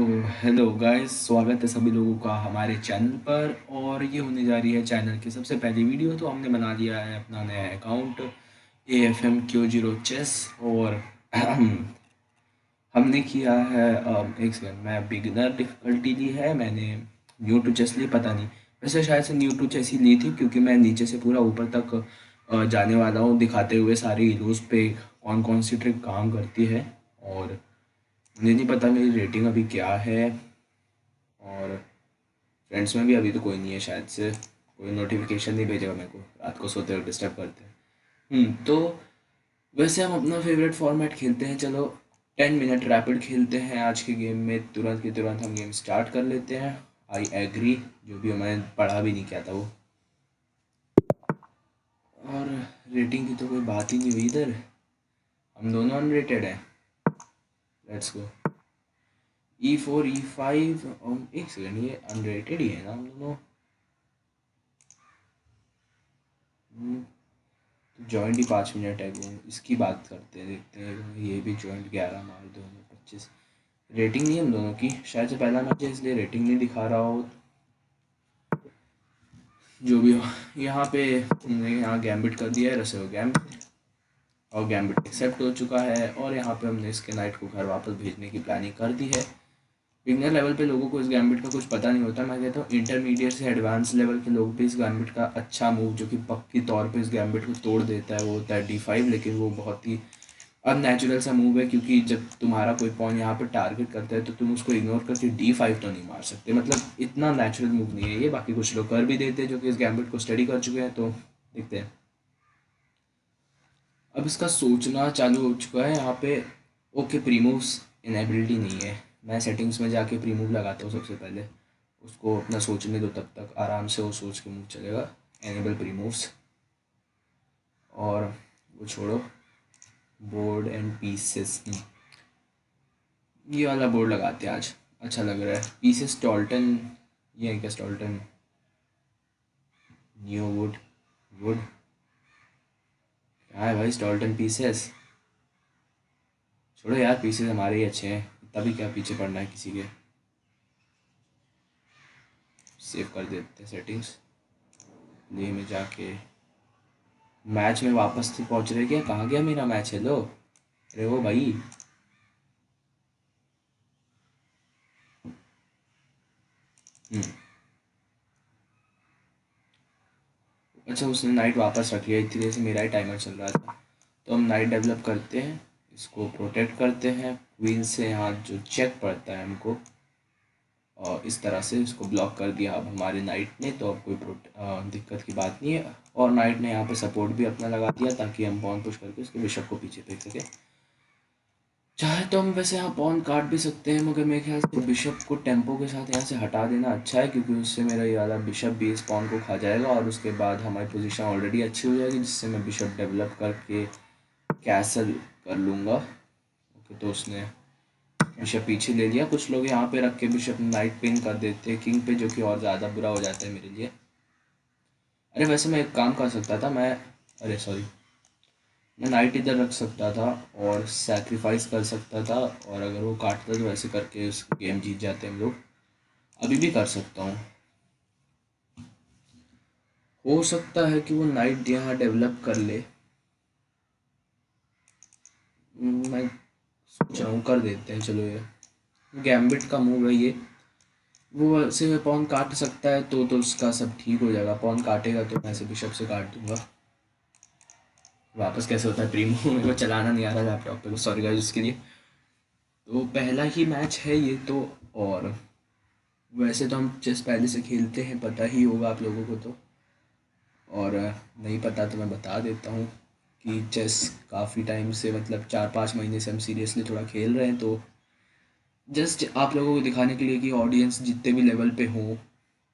Hello guys, स्वागत है सभी लोगों का हमारे चैनल पर। और ये होने जा रही है चैनल की सबसे पहली वीडियो। तो हमने बना लिया है अपना नया अकाउंट AFMQ0 चेस। और हमने किया है एक सेकंड, मैं बिगिनर डिफ़िकल्टी ली है मैंने। न्यू टू चेस ली, पता नहीं, वैसे शायद से न्यू टू चेस ही ली थी, क्योंकि मैं नीचे से पूरा ऊपर तक जाने वाला हूँ, दिखाते हुए सारी हीरोज़ पे कौन कौन सी ट्रिक काम करती है। और मुझे नहीं पता मेरी रेटिंग अभी क्या है। और फ्रेंड्स में भी अभी तो कोई नहीं है, शायद से कोई नोटिफिकेशन नहीं भेजेगा मेरे को रात को सोते वक्त डिस्टर्ब करते हैं। तो वैसे हम अपना फेवरेट फॉर्मेट खेलते हैं। चलो 10 मिनट रैपिड खेलते हैं आज के गेम में, तुरंत के तुरंत हम गेम स्टार्ट कर लेते हैं। आई एग्री, जो भी मैंने पढ़ा भी नहीं किया था वो। और रेटिंग की तो कोई बात ही नहीं हुई इधर, हम दोनों अनरेटेड हैं। Let's go E4 E5। एक सेकेंड, ये अनरेटेड ही है ना हम दोनों। जॉइंट ही 5 मिनट है वो, इसकी बात करते हैं, देखते हैं। ये भी जॉइंट 11 मार्च 2025। रेटिंग नहीं है हम दोनों की, शायद से पहला मैच है इसलिए रेटिंग नहीं दिखा रहा हो। जो भी हो, यहाँ पे हमने यहाँ गैम्बिट कर दिया है, रसे हो गैम्बिट, और गैम्बिट एक्सेप्ट हो चुका है। और यहाँ पे हमने इसके नाइट को घर वापस भेजने की प्लानिंग कर दी है। बिगनर लेवल पे लोगों को इस गैम्बिट का कुछ पता नहीं होता। मैं कहता हूँ इंटरमीडिएट से एडवांस लेवल के लोग भी इस गैम्बिट का अच्छा मूव, जो कि पक्की तौर पे इस गैम्बिट को तोड़ देता है, वो होता है D5। लेकिन वो बहुत ही अननेचुरल सा मूव है, क्योंकि जब तुम्हारा कोई पॉन यहाँ पे टारगेट करता है तो तुम उसको इग्नोर करके D5 तो नहीं मार सकते। मतलब इतना नेचुरल मूव नहीं है ये। बाकी कुछ लोग कर भी देते हैं जो कि इस गैम्बिट को स्टडी कर चुके हैं, तो देखते हैं। अब इसका सोचना चालू हो चुका है यहाँ पे। ओके, प्रीमूव्स इनेबिलिटी नहीं है। मैं सेटिंग्स में जाके प्रीमूव लगाता हूँ सबसे पहले, उसको अपना सोचने दो, तब तक आराम से वो सोच के मूव चलेगा। एनेबल प्रीमूव्स, और वो छोड़ो, बोर्ड एंड पीसेस। ये वाला बोर्ड लगाते हैं आज, अच्छा लग रहा है। पीसेस स्टॉल्टन, ये है क्या स्टॉल्टन? न्यू वुड, वुड क्या है भाई स्टॉल्टन पीसेस? छोड़ो यार, पीसेस हमारे ही अच्छे हैं, तभी क्या पीछे पड़ना है किसी के। सेव कर देते हैं सेटिंग्स, प्ले में जाके। मैच में वापस से पहुंच रहे क्या? कहाँ गया मेरा मैच? हेलो, अरे वो भाई। हम्म, अच्छा, उसने नाइट वापस रख लिया, इतनी देर से मेरा ही टाइमर चल रहा था। तो हम नाइट डेवलप करते हैं, इसको प्रोटेक्ट करते हैं। क्वीन से यहाँ जो चेक पड़ता है हमको, और इस तरह से इसको ब्लॉक कर दिया अब हमारे नाइट ने, तो अब कोई दिक्कत की बात नहीं है। और नाइट ने यहाँ पे सपोर्ट भी अपना लगा दिया, ताकि हम पॉन पुश करके उसके बिशप को पीछे फेंक सके। चाहे तो हम वैसे यहाँ पॉन काट भी सकते हैं, मगर मेरे ख्याल से बिशप को टेम्पो के साथ यहाँ से हटा देना अच्छा है, क्योंकि उससे मेरा ये वाला बिशप भी इस पॉन को खा जाएगा, और उसके बाद हमारी पोजीशन ऑलरेडी अच्छी हो जाएगी, जिससे मैं बिशप डेवलप करके कैसल कर लूँगा। ओके, तो उसने बिशप पीछे ले लिया। कुछ लोग यहाँ पे रख के बिशप नाइट पिन कर देते हैं किंग पे, जो कि और ज़्यादा बुरा हो जाता है मेरे लिए। अरे वैसे मैं एक काम कर सकता था, मैं, अरे सॉरी, मैं नाइट इधर रख सकता था और सैक्रिफाइस कर सकता था, और अगर वो काटता तो वैसे करके उस गेम जीत जाते हम लोग। अभी भी कर सकता हूँ। हो सकता है कि वो नाइट यहाँ डेवलप कर ले। मैं सोच रहा हूँ कर देते हैं, चलो ये गैम्बिट का मूव है ये। वो वैसे पॉन काट सकता है तो उसका सब ठीक हो जाएगा। पॉन काटेगा तो मैं इसे बिशप से काट दूंगा। वापस कैसे होता है प्रीमो? मेरे को चलाना नहीं आ रहा लैपटॉप पे, सॉरी गाइस उसके लिए। तो पहला ही मैच है ये तो। और वैसे तो हम चेस पहले से खेलते हैं, पता ही होगा आप लोगों को तो। और नहीं पता तो मैं बता देता हूँ कि चेस काफ़ी टाइम से, मतलब 4-5 महीने से हम सीरियसली थोड़ा खेल रहे हैं। तो जस्ट आप लोगों को दिखाने के लिए कि ऑडियंस जितने भी लेवल पे हो,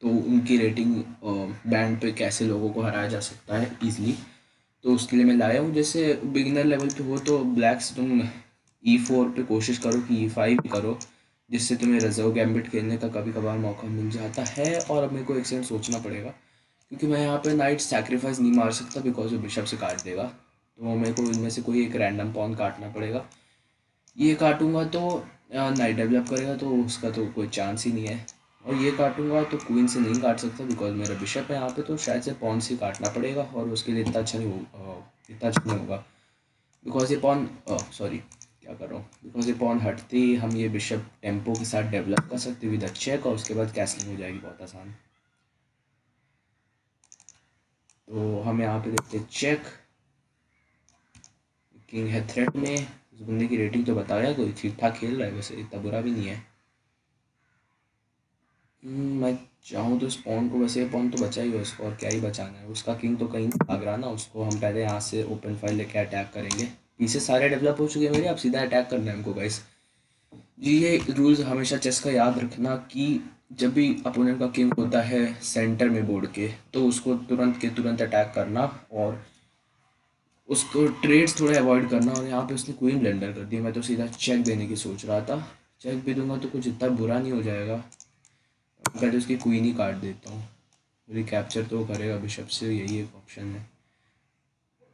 तो उनकी रेटिंग बैंड पे कैसे लोगों को हराया जा सकता है ईजिली। तो उसके लिए मैं लाया हूँ। जैसे बिगिनर लेवल पे हो तो ब्लैक से तुम E4 पे कोशिश करो कि E5 करो, जिससे तुम्हें रिजर्व गैम्बिट खेलने का कभी कभार मौका मिल जाता है। और अब मेरे को एक सेकंड सोचना पड़ेगा, क्योंकि मैं यहाँ पे नाइट सैक्रिफाइस नहीं मार सकता, बिकॉज वो बिशप से काट देगा। तो मेरे को इनमें से कोई एक रैंडम पॉन काटना पड़ेगा। ये काटूंगा तो नाइट डेवलप करेगा तो उसका तो कोई चांस ही नहीं है। और ये काटूंगा तो क्वीन से नहीं काट सकता बिकॉज मेरा बिशप है यहाँ पे, तो शायद से पॉन से काटना पड़ेगा और उसके लिए इतना अच्छा नहीं हो इतना अच्छा नहीं होगा बिकॉज ये पॉन सॉरी क्या कर रहा हूँ, बिकॉज ये पॉन हटते ही हम ये बिशप टेम्पो के साथ डेवलप कर सकते हैं विद अ चेक, और उसके बाद कैसलिंग हो जाएगी बहुत आसान। तो हम यहाँ पे देखते हैं चेक, किंग है थ्रेट में। उस बंदे की रेटिंग तो बताया, कोई ठीक ठाक खेल रहा है वैसे, इतना बुरा भी नहीं है। मैं चाहूँ तो इस पॉन को, वैसे पॉन तो बचा ही है उसको, और क्या ही बचाना है, उसका किंग तो कहीं भाग रहा ना, उसको हम पहले यहाँ से ओपन फाइल लेके अटैक करेंगे। पीछे सारे डेवलप हो चुके हैं मेरे, अब सीधा अटैक करना है हमको गाइस। जी ये रूल्स हमेशा चेस का याद रखना कि जब भी अपोनेंट का किंग होता है सेंटर में बोर्ड के, तो उसको तुरंत के तुरंत अटैक करना और उसको ट्रेड्स थोड़े अवॉइड करना। और यहाँ पे उसने क्वीन ब्लेंडर कर दिया, मैं तो सीधा चेक देने की सोच रहा था। चेक भी दूंगा तो कुछ इतना बुरा नहीं हो जाएगा, पहले उसकी क्वीन ही काट देता हूँ, रिकैप्चर तो वो करेगा बिशप से, यही एक ऑप्शन है।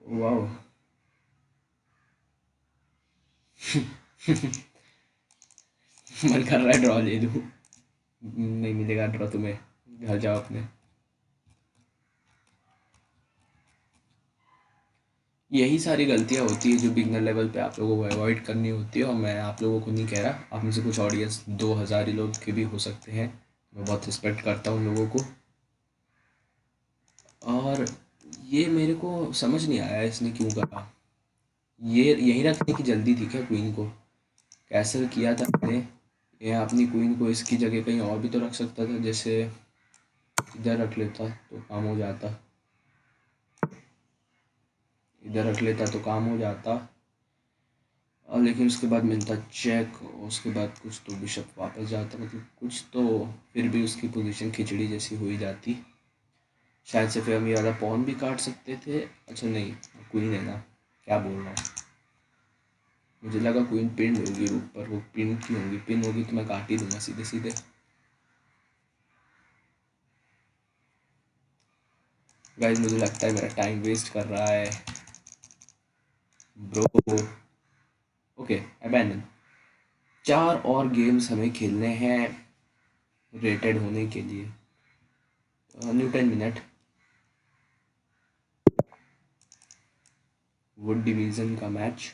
वाह मन कर रहा है ड्रॉ ले लूँ, नहीं मिलेगा ड्रॉ तुम्हें, घर जाओ अपने। यही सारी गलतियाँ होती है जो बिगनर लेवल पे आप लोगों को अवॉइड करनी होती है, और मैं आप लोगों को नहीं कह रहा, आप में से कुछ ऑडियंस 2000 ही लोग के भी हो सकते हैं, मैं बहुत रिस्पेक्ट करता हूँ उन लोगों को। और ये मेरे को समझ नहीं आया इसने क्यों करा, ये यहीं रखने की जल्दी थी क्या क्वीन को, कैसल किया था मैंने, ये अपनी क्वीन को इसकी जगह कहीं और भी तो रख सकता था, जैसे इधर रख लेता तो काम हो जाता, इधर रख लेता तो काम हो जाता। और लेकिन उसके बाद मिलता चेक, उसके बाद कुछ तो बिशप वापस जाता, मतलब कुछ तो फिर भी उसकी पोजीशन खिचड़ी जैसी हो ही जाती। शायद से फिर हम ये वाला पॉन भी काट सकते थे, अच्छा नहीं क्वीन है ना, क्या बोल रहा हूँ, मुझे लगा क्वीन पिन होगी ऊपर, वो पिन की होगी, पिन होगी तो मैं काट ही दूंगा सीधे सीधे। गाइस मुझे लगता है मेरा टाइम वेस्ट कर रहा है ब्रो। ओके अबैंडन, 4 और गेम्स हमें खेलने हैं रेटेड होने के लिए। न्यू 10 मिनट वुड डिवीजन का मैच,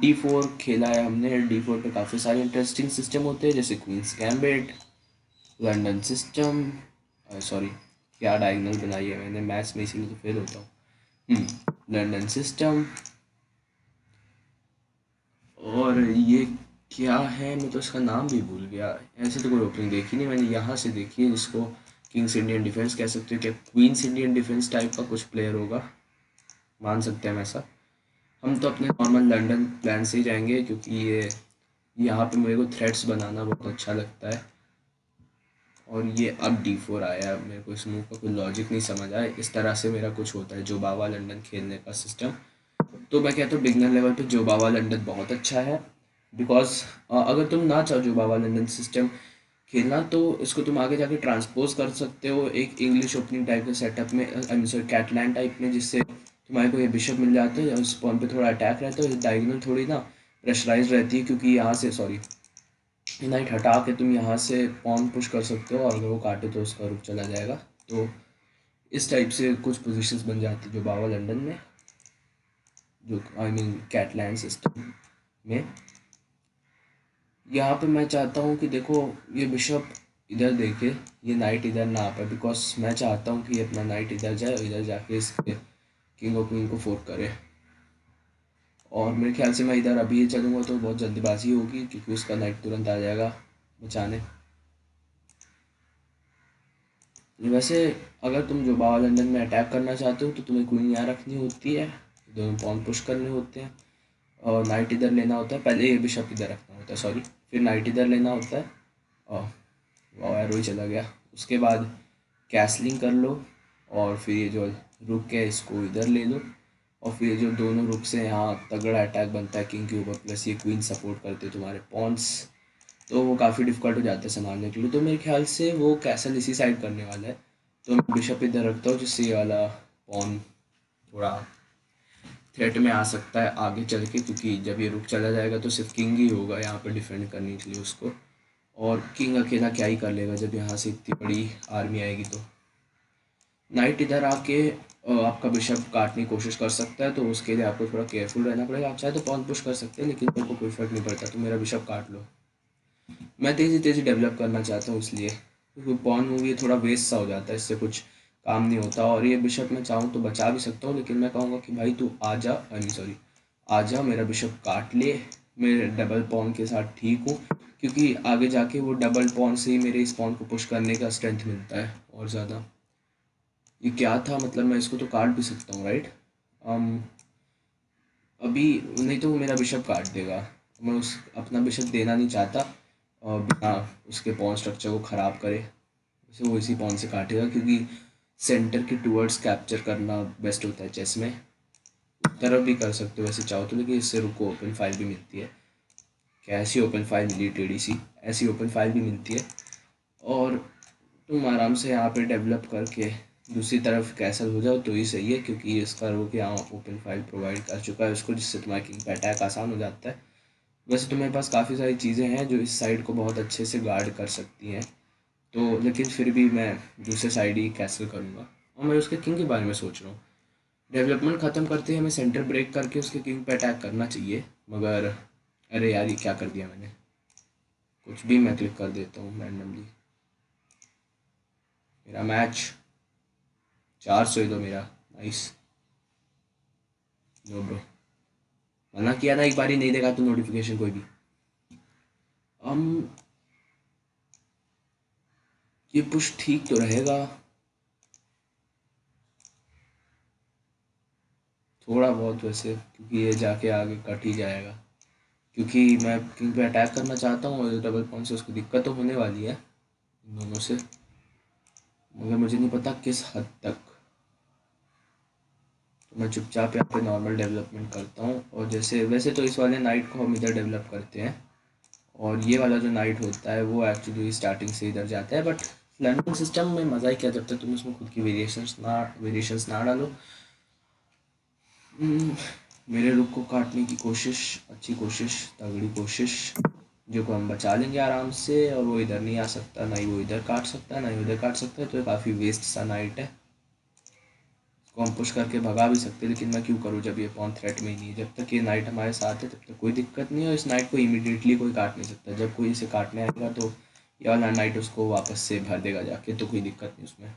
D4 खेला है हमने। D4 पे काफ़ी सारे इंटरेस्टिंग सिस्टम होते हैं, जैसे Queen's Gambit, London system, sorry क्या डायगोनल बनाई है मैंने मैथ्स में, इसीलिए तो फेल होता हूँ। लंदन सिस्टम, और ये क्या है, मैं तो इसका नाम भी भूल गया, ऐसे तो कोई ओपनिंग देखी नहीं मैंने, यहाँ से देखी है जिसको किंग्स इंडियन डिफेंस कह सकते हो, क्या क्वींस इंडियन डिफेंस टाइप का कुछ प्लेयर होगा, मान सकते हैं ऐसा। हम तो अपने नॉर्मल लंदन प्लान से ही जाएंगे क्योंकि ये यहाँ पे मेरे को थ्रेड्स बनाना बहुत अच्छा लगता है। और ये अब D4 आया, मेरे को इस मूव का कोई लॉजिक नहीं समझ आया, इस तरह से मेरा कुछ होता है जो बाबा लंदन खेलने का सिस्टम। तो मैं कहता हूँ बिगनर लेवल पे जो बाबा लंदन बहुत अच्छा है, बिकॉज अगर तुम ना चाहो जो बाबा लंदन सिस्टम खेलना तो इसको तुम आगे जाके ट्रांसपोज कर सकते हो एक इंग्लिश ओपनिंग टाइप के सेटअप में, आई मीन सॉरी कैटलाइन टाइप में, जिससे तुम्हारे को ये बिशप मिल जाता है, उस पॉइंट पे थोड़ा अटैक रहता है, डायगोनल थोड़ी ना प्रेशराइज रहती है, क्योंकि यहाँ से सॉरी नाइट हटा के तुम यहाँ से पॉन पुश कर सकते हो, और अगर वो काटे तो उसका रुक चला जाएगा। तो इस टाइप से कुछ पोजीशंस बन जाती जो बाबा लंदन में, जो आई मीन कैटलाइन सिस्टम में। यहाँ पे मैं चाहता हूँ कि देखो ये बिशप इधर देखे, ये नाइट इधर ना आ पाए, बिकॉज मैं चाहता हूँ कि ये अपना नाइट इधर जाए और इधर जाके इसके किंग और क्वीन को फोर्क करे। और मेरे ख्याल से मैं इधर अभी ये चलूँगा तो बहुत जल्दबाजी होगी, क्योंकि उसका नाइट तुरंत आ जाएगा बचाने। वैसे अगर तुम जो बाबा लंदन में अटैक करना चाहते हो तो तुम्हें क्वीन यहाँ रखनी होती है, दोनों पॉन पुश करने होते हैं, और नाइट इधर लेना होता है, पहले ये बिशप इधर रखना होता है सॉरी, फिर नाइट इधर लेना होता है, और वाह एरो ही चला गया। उसके बाद कैसलिंग कर लो, और फिर ये जो रुक है इसको इधर ले लो, और फिर जो दोनों रुक से यहाँ तगड़ा अटैक बनता है किंग के ऊपर, प्लस ये क्वीन सपोर्ट करते तुम्हारे पॉन्स, तो वो काफ़ी डिफिकल्ट हो जाता है संभालने के लिए। तो मेरे ख्याल से वो कैसल इसी साइड करने वाला है, तो मैं बिशप इधर रखता हूँ जिससे ये वाला पॉन थोड़ा थ्रेट में आ सकता है आगे चल के, क्योंकि जब ये रुक चला जाएगा तो सिर्फ किंग ही होगा यहाँ पे डिफेंड करने के लिए उसको। और किंग अकेला क्या ही कर लेगा जब यहाँ से इतनी बड़ी आर्मी आएगी। तो नाइट इधर आके आपका बिशप काटने की कोशिश कर सकता है, तो उसके लिए आपको थोड़ा केयरफुल रहना पड़ेगा। आप चाहे तो पॉन पुश कर सकते हैं, लेकिन मेरे को कोई फर्क नहीं पड़ता, तो मेरा बिशप काट लो। मैं तेज़ी तेज़ी डेवलप करना चाहता हूँ इसलिए, क्योंकि पॉन मूव ये थोड़ा वेस्ट सा हो जाता है, इससे कुछ काम नहीं होता। और ये बिशप मैं चाहूँ तो बचा भी सकता हूँ, लेकिन मैं कहूँगा कि भाई तू आ जा, नहीं सॉरी, आ जा, मेरा बिशप काट ले, मैं डबल पॉन के साथ ठीक हूँ, क्योंकि आगे जाके वो डबल पॉन से ही मेरे इस पॉन को पुश करने का स्ट्रेंथ मिलता है और ज़्यादा। ये क्या था, मतलब मैं इसको तो काट भी सकता हूँ राइट। um, अभी नहीं तो वो मेरा बिशप काट देगा, मैं उस अपना बिशप देना नहीं चाहता और बिना उसके पॉन स्ट्रक्चर को ख़राब करे, वैसे वो इसी पॉन से काटेगा, क्योंकि सेंटर के टूवर्ड्स कैप्चर करना बेस्ट होता है चेस में। तरफ भी कर सकते हो वैसे चाहो तो, लेकिन इससे रुको ओपन फाइल भी मिलती है। क्या ऐसी ओपन फाइल मिली TDC, ऐसी ओपन फाइल भी मिलती है। और तुम आराम से यहाँ पे डेवलप करके दूसरी तरफ कैसल हो जाओ तो ही सही है, क्योंकि इसका रुक यहाँ ओपन फाइल प्रोवाइड कर चुका है उसको, जिससे तुम्हारे किंग पे अटैक आसान हो जाता है। वैसे तो मेरे पास काफ़ी सारी चीज़ें हैं जो इस साइड को बहुत अच्छे से गार्ड कर सकती हैं, तो लेकिन फिर भी मैं दूसरे साइड ही कैसल करूँगा। और मैं उसके किंग के बारे में सोच रहा हूँ, डेवलपमेंट ख़त्म करते ही हमें सेंटर ब्रेक करके उसके किंग पे अटैक करना चाहिए। मगर अरे यार ये क्या कर दिया मैंने, कुछ भी मैं क्लिक कर देता हूँ रैंडमली। मेरा मैच 400 ही दो मेरा, नाइस। नो ब्रो, मना किया था एक बार ही, नहीं देखा तो नोटिफिकेशन कोई भी। हम ये पुश ठीक तो रहेगा, थोड़ा बहुत वैसे, क्योंकि ये जाके आगे कट ही जाएगा, क्योंकि मैं किंग पे अटैक करना चाहता हूँ और डबल पॉइंट से उसको दिक्कत तो होने वाली है इन दोनों से, मगर मुझे नहीं पता किस हद तक। तो मैं चुपचाप यहाँ पे नॉर्मल डेवलपमेंट करता हूँ, और जैसे वैसे तो इस वाले नाइट को हम इधर डेवलप करते हैं, और ये वाला जो नाइट होता है वो एक्चुअली स्टार्टिंग से इधर जाता है। बट लर्निंग सिस्टम में मज़ा ही क्या, जब तक तुम उसमें खुद की वेरिएशंस ना डालो। मेरे रुख को काटने की कोशिश, अच्छी कोशिश, तगड़ी कोशिश, जो को हम बचा लेंगे आराम से, और वो इधर नहीं आ सकता, ना ही वो इधर काट सकता है, ना ही उधर काट सकता है, तो ये काफ़ी वेस्ट सा नाइट है। इसको हम पुश करके भगा भी सकते हैं, लेकिन मैं क्यों करूँ जब ये पॉन थ्रेट में ही नहीं है। जब तक ये नाइट हमारे साथ है तब तक कोई दिक्कत नहीं है, और इस नाइट को इमीडिएटली कोई काट नहीं सकता। जब कोई इसे काटने आएगा तो ये वाला नाइट उसको वापस से भर देगा जाके, तो कोई दिक्कत नहीं उसमें।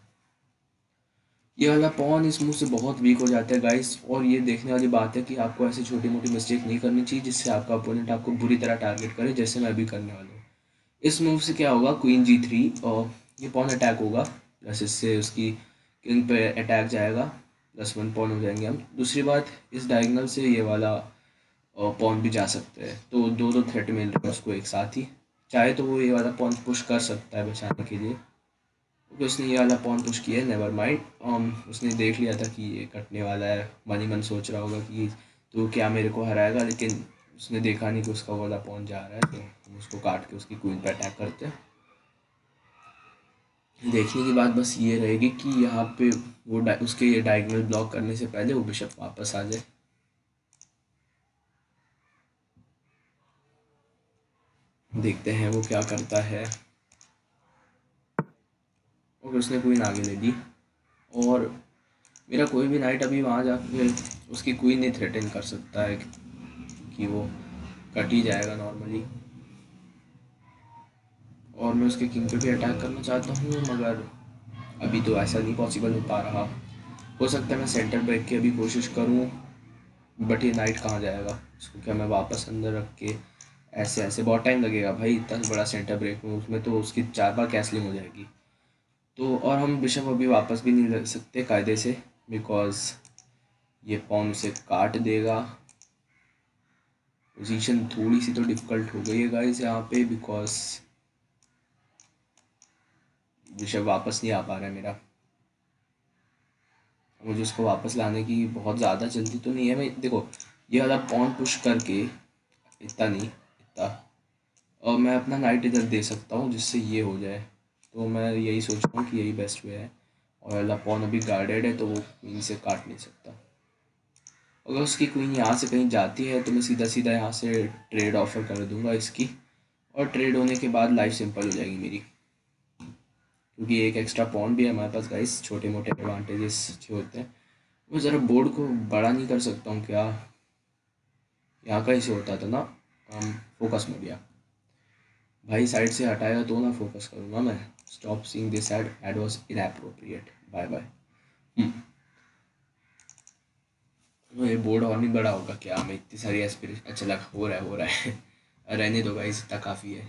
ये वाला पॉन इस मूव से बहुत वीक हो जाता है गाइस, और ये देखने वाली बात है कि आपको ऐसी छोटी मोटी मिस्टेक नहीं करनी चाहिए जिससे आपका अपोनेंट आपको बुरी तरह टारगेट करे, जैसे मैं अभी करने वाला हूँ। इस मूव से क्या होगा, क्वीन G3 और ये पॉन अटैक होगा, प्लस इससे उसकी किंग पे अटैक जाएगा, +1 पॉन हो जाएंगे हम। दूसरी बात, इस डायगोनल से ये वाला पॉन भी जा सकते हैं, तो दो दो थ्रेट मिल रहे हैं उसको एक साथ ही। चाहे तो वो ये वाला पॉन पुश कर सकता है बचाने के लिए, क्योंकि उसने ये वाला पॉन पुश किया है, नेवर माइंड। उसने देख लिया था कि ये कटने वाला है, मन ही मन सोच रहा होगा कि तो क्या मेरे को हराएगा, लेकिन उसने देखा नहीं कि उसका वाला पॉन जा रहा है, तो हम उसको काट के उसकी क्वीन पे अटैक करते हैं। देखने की बात बस ये रहेगी कि यहाँ पे वो उसके ये डायगोनल ब्लॉक करने से पहले वो बिशप वापस आ जाए। देखते हैं वो क्या करता है। और उसने क्वीन आगे ले ली, और मेरा कोई भी नाइट अभी वहाँ जाके उसकी क्वीन नहीं थ्रेटन कर सकता है, कि वो कट ही जाएगा नॉर्मली। और मैं उसके किंग पे भी अटैक करना चाहता हूँ, मगर अभी तो ऐसा नहीं पॉसिबल हो पा रहा। हो सकता है मैं सेंटर ब्रेक की अभी कोशिश करूँ, बट ये नाइट कहाँ जाएगा, इसको क्या मैं वापस अंदर रख के ऐसे ऐसे, बहुत टाइम लगेगा भाई, इतना बड़ा सेंटर ब्रेक में उसमें तो उसकी 4 बार कैसलिंग हो जाएगी। तो और हम बिशप अभी वापस भी नहीं लग सकते कायदे से, बिकॉज ये पॉन उसे काट देगा। पोजीशन थोड़ी सी तो डिफ़िकल्ट हो गई है गाइस यहाँ पे, बिकॉज बिशप वापस नहीं आ पा रहा है मेरा। मुझे उसको वापस लाने की बहुत ज़्यादा जल्दी तो नहीं है। मैं देखो ये वाला पॉन पुश करके, इतना नहीं इतना, और मैं अपना नाइट इधर दे सकता हूँ जिससे ये हो जाए। तो मैं यही सोच रहा हूँ कि यही बेस्ट वे है, और वाला पॉन अभी गार्डेड है तो वो क्वीन से काट नहीं सकता। अगर उसकी क्वीन यहाँ से कहीं जाती है तो मैं सीधा सीधा यहाँ से ट्रेड ऑफर कर दूंगा इसकी, और ट्रेड होने के बाद लाइफ सिंपल हो जाएगी मेरी, क्योंकि एक एक्स्ट्रा पॉन भी है हमारे पास गाइस। छोटे मोटे एडवांटेजेस अच्छे होते हैं। मैं ज़रा बोर्ड को बड़ा नहीं कर सकता हूँ क्या? यहाँ का इसे होता था ना, फोकस में गया भाई, साइड से हटाएगा तो ना फोकस करूँगा मैं। Stop seeing this ad, ad was inappropriate, bye bye. ये बोर्ड और नहीं बड़ा होगा क्या? मैं इतनी सारी एस्पिरेशन, अच्छा लगा, हो रहा है रहने दो भाई, इतना काफ़ी है,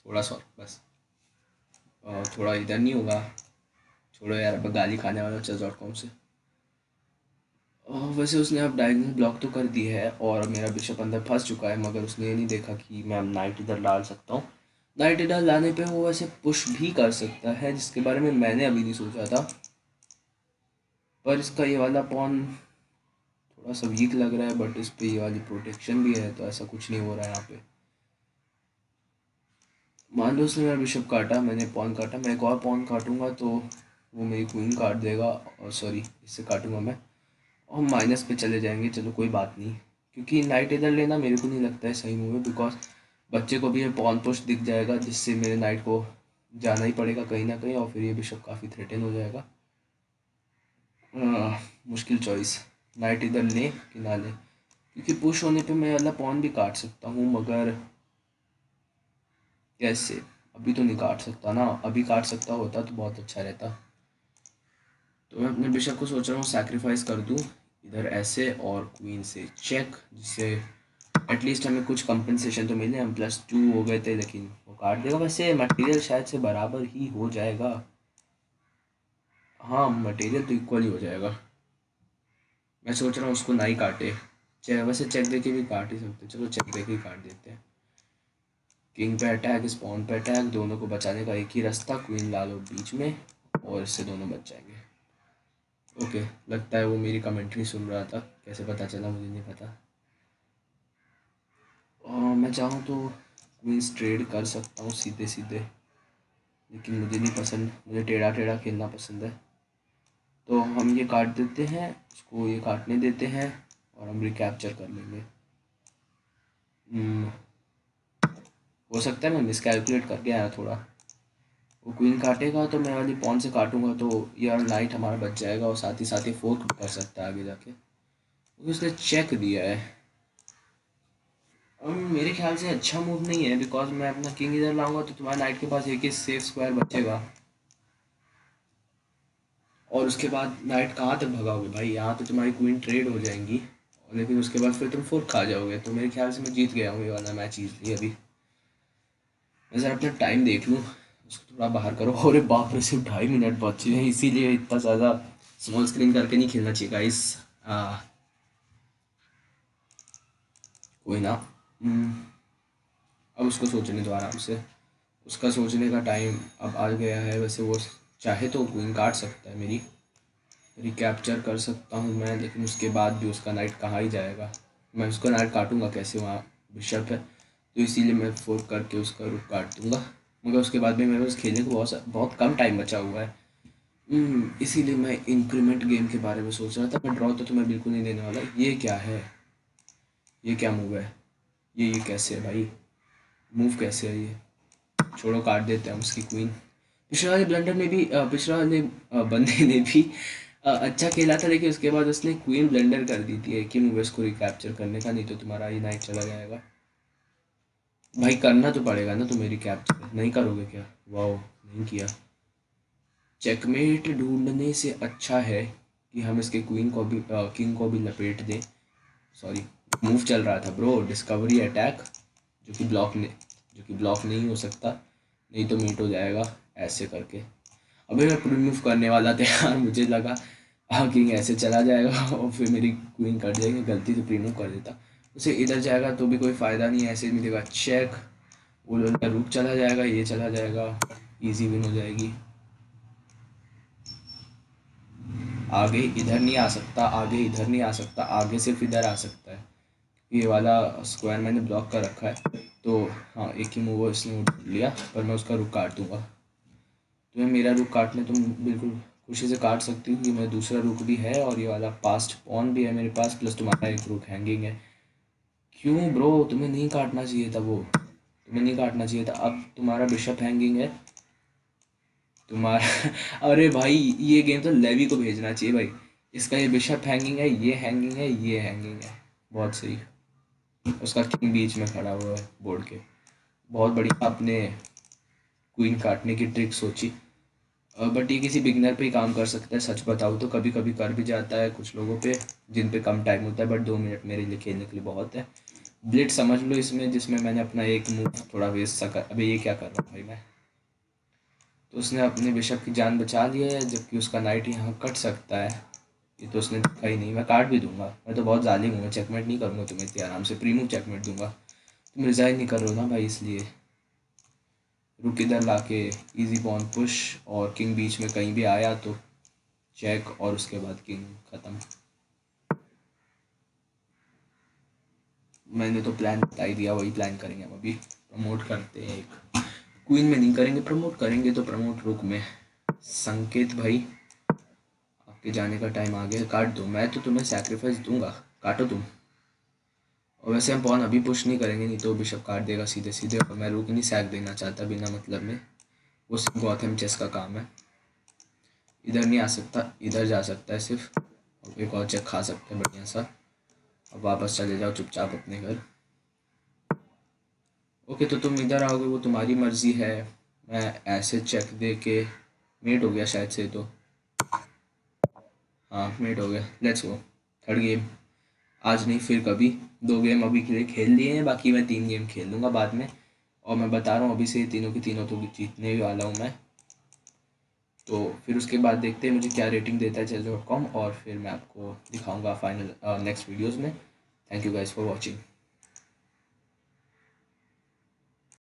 थोड़ा सा और बस। और थोड़ा इधर नहीं होगा? छोड़ो यार, अब गाली खाने वाला chess.com से। वैसे उसने अब डायगोनल ब्लॉक तो कर दी है और मेरा बिशप अंदर फंस चुका है, मगर उसने ये नहीं देखा कि मैं अब नाइट इधर डाल सकता हूँ। नाइट इधर लाने पे वो वैसे पुश भी कर सकता है, जिसके बारे में मैंने अभी नहीं सोचा था। पर इसका ये वाला पॉन थोड़ा सा वीक लग रहा है, बट इस पे ये वाली प्रोटेक्शन भी है, तो ऐसा कुछ नहीं हो रहा है यहाँ पे। मान लो उसने मेरा बिशप काटा, मैंने पॉन काटा, मैं एक और पॉन काटूंगा तो वो मेरी क्वीन काट देगा, और सॉरी इससे काटूंगा मैं, और माइनस पे चले जाएंगे। चलो कोई बात नहीं, क्योंकि नाइट इधर लेना मेरे को नहीं लगता है सही मूव है, बिकॉज बच्चे को भी ये पॉन पुश दिख जाएगा, जिससे मेरे नाइट को जाना ही पड़ेगा कहीं ना कहीं, और फिर ये बिशप काफ़ी थ्रेटन हो जाएगा। मुश्किल चॉइस, नाइट इधर लें कि ना लें, क्योंकि पुश होने पे मैं वाला पॉन भी काट सकता हूँ, मगर कैसे? अभी तो नहीं काट सकता ना, अभी काट सकता होता तो बहुत अच्छा रहता। तो मैं अपने बिशप को सोच रहा हूँ सैक्रिफाइस कर दूँ इधर ऐसे, और क्वीन से चेक, जिससे एटलीस्ट हमें कुछ कंपनसेशन तो मिले। हम +2 हो गए थे, लेकिन वो काट देगा। वैसे मटेरियल शायद से बराबर ही हो जाएगा, हाँ मटेरियल तो इक्वल ही हो जाएगा। मैं सोच रहा हूँ उसको ना ही काटे, चाहे वैसे चेक देके भी काट ही सकते, चलो चेक देके ही काट देते हैं। किंग पे अटैक, स्पॉन पे अटैक, दोनों को बचाने का एक ही रास्ता, क्वीन ला लो बीच में और इससे दोनों बच जाएंगे। ओके, लगता है वो मेरी कमेंट्री सुन रहा था, कैसे पता चला मुझे नहीं पता। और मैं चाहूँ तो क्वींस ट्रेड कर सकता हूँ सीधे सीधे, लेकिन मुझे नहीं पसंद, मुझे टेढ़ा टेढ़ा खेलना पसंद है। तो हम ये काट देते हैं, उसको ये काटने देते हैं, और हम रिकैप्चर कर लेंगे। हो सकता है मैं मिसकैलकुलेट करके आया थोड़ा। वो क्वीन काटेगा तो मैं वाली पॉन से काटूंगा, तो यार नाइट हमारा बच जाएगा, और साथ ही फोर्क भी कर सकता है आगे जाके, क्योंकि उसने चेक दिया है। मेरे ख्याल से अच्छा मूव नहीं है, बिकॉज मैं अपना किंग इधर लाऊंगा तो तुम्हारे नाइट के पास एक ही सेफ स्क्वायर बचेगा, और उसके बाद नाइट कहाँ तक भगाओगे भाई? यहाँ तो तुम्हारी क्वीन ट्रेड हो जाएंगी, और लेकिन उसके बाद फिर तुम फोर्क खा जाओगे। तो मेरे ख्याल से मैं जीत गया हूँ ये वाला मैच इजली अभी। मैं ज़रा अपना टाइम देख लूँ, उसको थोड़ा बाहर करो। अरे बाप रे, सिर्फ 2.5 मिनट बचे हैं, इसीलिए इतना ज़्यादा स्मॉल स्क्रीन करके नहीं खेलना चाहिए गाइस। कोई ना। अब उसको सोचने दो आराम से, उसका सोचने का टाइम अब आ गया है। वैसे वो चाहे तो क्वीन काट सकता है मेरी, रिकैप्चर कर सकता हूँ मैं, लेकिन उसके बाद भी उसका नाइट कहाँ ही जाएगा? मैं उसका नाइट काटूंगा कैसे? वहाँ बिशप है, तो इसीलिए मैं फोर्क करके उसका रुख काट दूंगा। मगर उसके बाद भी मेरे पास खेलने को बहुत बहुत कम टाइम बचा हुआ है। इसीलिए मैं इंक्रीमेंट गेम के बारे में सोच रहा था। मैं ड्रॉ तो तुम्हें बिल्कुल नहीं देने वाला। ये क्या है? ये क्या मूव है? ये कैसे है भाई? मूव कैसे है ये? छोड़ो, काट देते हैं हम उसकी क्वीन। पिछले वाले ब्लंडर में भी पिछले वाले बंदे ने भी अच्छा खेला था, लेकिन उसके बाद उसने क्वीन ब्लंडर कर दी थी कि मूव को रिकैप्चर करने का, नहीं तो तुम्हारा ये नाइट चला जाएगा। भाई करना तो पड़ेगा ना, तुम्हें रिकैप्चर नहीं करोगे क्या? वाओ, नहीं किया। चेकमेट ढूंढने से अच्छा है कि हम इसके क्वीन को भी किंग को भी लपेट दें। सॉरी, मूव चल रहा था ब्रो, डिस्कवरी अटैक, जो कि ब्लॉक ने जो कि ब्लॉक नहीं हो सकता, नहीं तो मीट हो जाएगा ऐसे करके। अबे मैं प्री मूव करने वाला था यार, मुझे लगा हाँ किंग ऐसे चला जाएगा और फिर मेरी क्वीन कट जाएगी, गलती से प्री मूव कर देता। उसे इधर जाएगा तो भी कोई फ़ायदा नहीं है, ऐसे मिलेगा चेक, वो लोग रुक चला जाएगा, ये चला जाएगा, इजी विन हो जाएगी। आगे इधर नहीं आ सकता, आगे इधर नहीं आ सकता, आगे सिर्फ इधर आ सकता है। ये वाला स्क्वायर मैंने ब्लॉक कर रखा है, तो हाँ एक ही मूव इसने लिया, पर मैं उसका रुख काट दूंगा। तुम्हें मेरा रुख काटने तुम बिल्कुल खुशी से काट सकती हूँ कि मेरा दूसरा रुक भी है और ये वाला पास्ट पॉन भी है मेरे पास, प्लस तुम्हारा एक रुक हैंगिंग है। क्यों ब्रो, तुम्हें नहीं काटना चाहिए था वो, तुम्हें नहीं काटना चाहिए था। अब तुम्हारा बिशप हैंगिंग है तुम्हारा अरे भाई ये गेम तो लेवी को भेजना चाहिए भाई। इसका ये बिशप हैंगिंग है, ये हैंगिंग है, ये हैंगिंग है। बहुत सही। उसका किंग बीच में खड़ा हुआ है बोर्ड के। बहुत बढ़िया आपने क्वीन काटने की ट्रिक सोची। बट ये किसी बिगनर पे ही काम कर सकता है, सच बताऊँ तो कभी कभी कर भी जाता है कुछ लोगों पे जिन पे कम टाइम होता है, बट 2 मिनट मेरे लिए खेलने के लिए बहुत है। ब्लिट समझ लो इसमें, जिसमें मैंने अपना एक मूव थोड़ा वेस्ट सा कर, अबे ये क्या कर रहा हूँ भाई मैं। तो उसने अपने बिशप की जान बचा ली है, जबकि उसका नाइट यहाँ कट सकता है। ये तो उसने देखा ही नहीं, मैं काट भी दूंगा, मैं तो बहुत जालिम हूँ, मैं चेकमेट नहीं करूँगा तुम्हें इतनी आराम से, प्रीमूव चेकमेट दूंगा। तुम रिजाइन नहीं कर रहे हो ना भाई, इसलिए रुक इधर लाके इजी पॉन पुश, और किंग बीच में कहीं भी आया तो चेक, और उसके बाद किंग ख़त्म। मैंने तो प्लान बता ही दिया, वही प्लान करेंगे हम अभी। प्रमोट करते हैं एक, क्वीन में नहीं करेंगे प्रमोट, करेंगे तो प्रमोट रुक में। संकेत भाई आपके जाने का टाइम आ गया, काट दो, मैं तो तुम्हें सैक्रिफाइस दूंगा, काटो तुम। और वैसे हम पॉन अभी पुश नहीं करेंगे, नहीं तो बिशप काट देगा सीधे सीधे, और मैं रुक नहीं सैक देना चाहता बिना मतलब में, वो सिर्फ गौतम चेस का काम है। इधर नहीं आ सकता, इधर जा सकता है सिर्फ, और एक और चेक खा सकते हैं बढ़िया सा। अब वापस चले जाओ चुपचाप अपने घर। ओके तो तुम इधर आओगे वो तुम्हारी मर्जी है। मैं ऐसे चेक दे के, मेट हो गया शायद से तो, हाँ मेट हो गया, लेट्स गो थर्ड गेम। आज नहीं फिर कभी, 2 गेम अभी के लिए खेल लिए हैं, बाकी मैं 3 गेम खेल लूँगा बाद में। और मैं बता रहा हूँ अभी से ये तीनों की तीनों तो जीतने ही वाला हूँ मैं। तो फिर उसके बाद देखते हैं मुझे क्या रेटिंग देता है chess.com, और फिर मैं आपको दिखाऊंगा फाइनल नेक्स्ट वीडियोस में। Thank you guys for watching.